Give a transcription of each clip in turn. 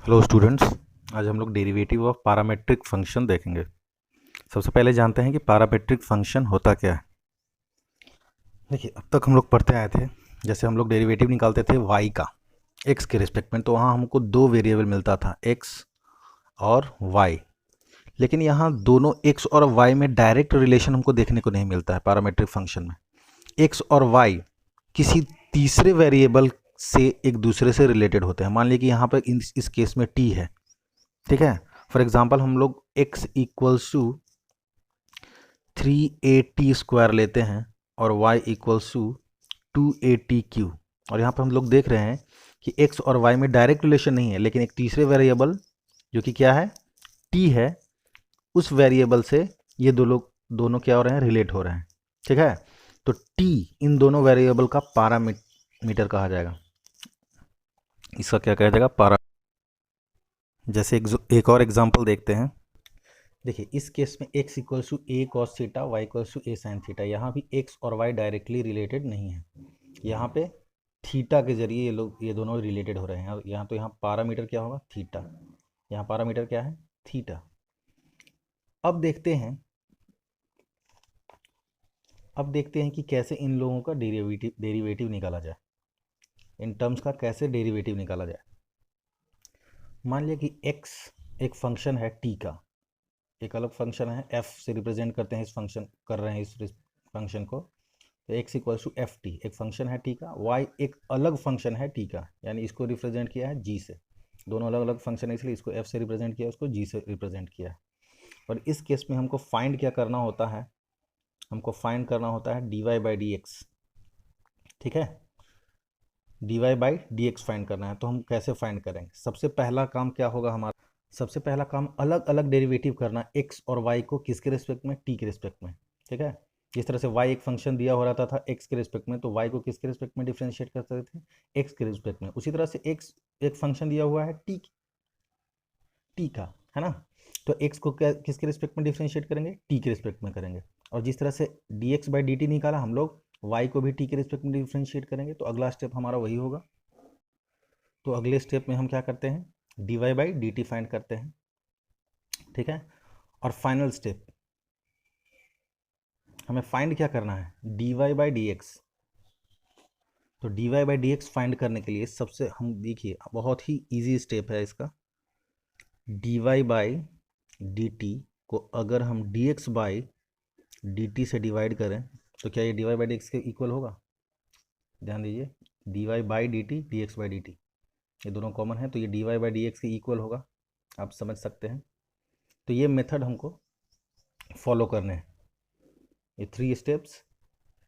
Hello students, आज हम लोग डेरिवेटिव ऑफ पैरामेट्रिक फंक्शन देखेंगे। सबसे पहले जानते हैं कि पैरामेट्रिक फंक्शन होता क्या है। देखिए, अब तक हम लोग पढ़ते आए थे, जैसे हम लोग डेरिवेटिव निकालते थे y का x के रिस्पेक्ट में, तो वहाँ हमको दो वेरिएबल मिलता था x और y। लेकिन यहाँ दोनों x और y में डायरेक्ट रिलेशन हमको देखने को नहीं मिलता है पैरामेट्रिक फंक्शन में। x और y किसी तीसरे वेरिएबल से एक दूसरे से रिलेटेड होते हैं। मान लीजिए कि यहाँ पर इस केस में t है, ठीक है। फॉर एग्जाम्पल हम लोग x equals to 3at square लेते हैं और y equals to 2at Q, और यहाँ पर हम लोग देख रहे हैं कि x और y में डायरेक्ट रिलेशन नहीं है, लेकिन एक तीसरे वेरिएबल जो कि क्या है, t है, उस वेरिएबल से ये दोनों क्या हो रहे हैं, रिलेट हो रहे हैं, ठीक है। तो t इन दोनों वेरिएबल का पैरामीटर कहा जाएगा। इसका क्या कहा जाएगा, पैरा। जैसे एक और एग्जांपल देखते हैं। देखिए, इस केस में x equals to a cos theta, y equals to a sine theta. यहाँ भी x और y डायरेक्टली रिलेटेड नहीं है, यहाँ पे थीटा के जरिए ये दोनों रिलेटेड हो रहे हैं। यहाँ पैरामीटर क्या होगा, थीटा। यहाँ पैरामीटर क्या है, थीटा। अब देखते हैं कि कैसे इन लोगों का डेरिवेटिव निकाला जाए, इन टर्म्स का कैसे डेरिवेटिव निकाला जाए। मान लिया कि x एक फंक्शन है t का, एक अलग फंक्शन है, f से रिप्रेजेंट करते हैं, इस फंक्शन को। तो x equals to f t, एक फंक्शन है t का। y एक अलग फंक्शन है t का, यानी इसको रिप्रेजेंट किया है g से। दोनों अलग अलग फंक्शन है, इसलिए इसको f से रिप्रेजेंट किया, उसको g से रिप्रेजेंट किया है। और इस केस में हमको फाइंड क्या करना होता है, हमको फाइंड करना होता है dy बाई डी एक्स, ठीक है। dy by D x find करना है। तो हम कैसे फाइंड करेंगे, सबसे पहला काम क्या होगा हमारा, सबसे पहला काम अलग अलग डेरिवेटिव करना, x और y को किसके रिस्पेक्ट में, t के रिस्पेक्ट में, ठीक है। जिस तरह से y एक फंक्शन दिया हो रहा था x के रिस्पेक्ट में, तो y को किसके रिस्पेक्ट में डिफरेंशिएट कर सकते थे, x के रिस्पेक्ट में। उसी तरह से x एक फंक्शन दिया हुआ है t का, है ना। तो x को किसके रिस्पेक्ट में डिफरेंशिएट करेंगे, t के रिस्पेक्ट में करेंगे। और जिस तरह से dx बाई dt निकाला, हम लोग y को भी t के रिस्पेक्ट में डिफरेंशिएट करेंगे। तो अगला स्टेप हमारा वही होगा। तो अगले स्टेप में हम क्या करते हैं, dy बाई dt फाइंड करते हैं, ठीक है। और फाइनल स्टेप हमें फाइंड क्या करना है, dy बाई डी एक्स। तो dy by D x find करने के लिए सबसे, हम देखिए बहुत ही इजी स्टेप है इसका। dy बाई डी टी को अगर हम dx बाई dt से डिवाइड करें, तो क्या ये dy बाई डी एक्स के इक्वल होगा। ध्यान दीजिए, dy by D T, D x by D T, ये दोनों कॉमन है, तो ये dy बाई डी एक्स के इक्वल होगा। आप समझ सकते हैं। तो ये मेथड हमको फॉलो करने हैं, ये 3 स्टेप्स।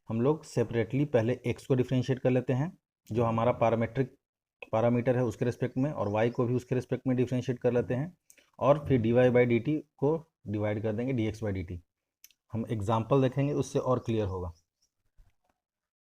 हम लोग सेपरेटली पहले x को डिफरेंशिएट कर लेते हैं, जो हमारा पैरामीटर है उसके रिस्पेक्ट में, और y को भी उसके रिस्पेक्ट में डिफरेंशिएट कर लेते हैं। और फिर dy बाई डी टी को डिवाइड कर देंगे dx बाई डी टी। हम एग्जाम्पल देखेंगे, उससे और क्लियर होगा।